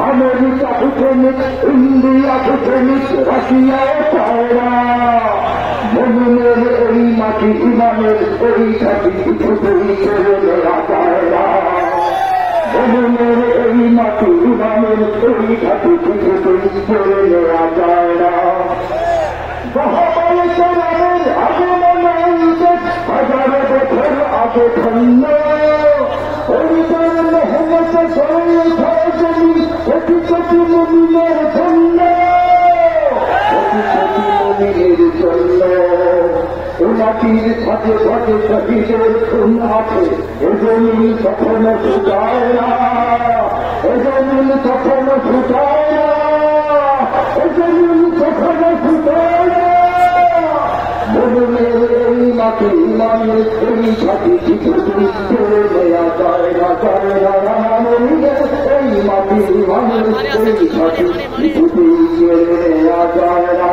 America ভুটানিক, India ভুটানিক, রাশিয়াও পায় না। মমিনের এই মাটি ইমানের এই ঘাটি কিছুতেই কেড়ে নেওয়া যায় না। মমিনের এই মাটি ইমানের এই ঘাটি কিছুতেই কেড়ে নেওয়া যায় না। মহামারী কোরআনের আগমনের হাজারো বছর আগে ধন্য পরিবার মেহনত করে জমি কোটি কোটি মুমিনের জন্য, কোটি কোটি মুমিনের জন্য। মাটির ভাগে ভাগে শহীদের খুন আছে, এ জমিন কখনো শুকায় না, এ জমিন কখনো শুকায় না, এ জমিন কখনো শুকায় না। মমিনের এই মাটি ইমানের এই ঘাটি কিছুতেই কেড়ে নেওয়া যায় না, যায় না। মমিনের এই মাটি ইমানের এই ঘাটি কিছুতেই কেড়ে নেওয়া যায় না।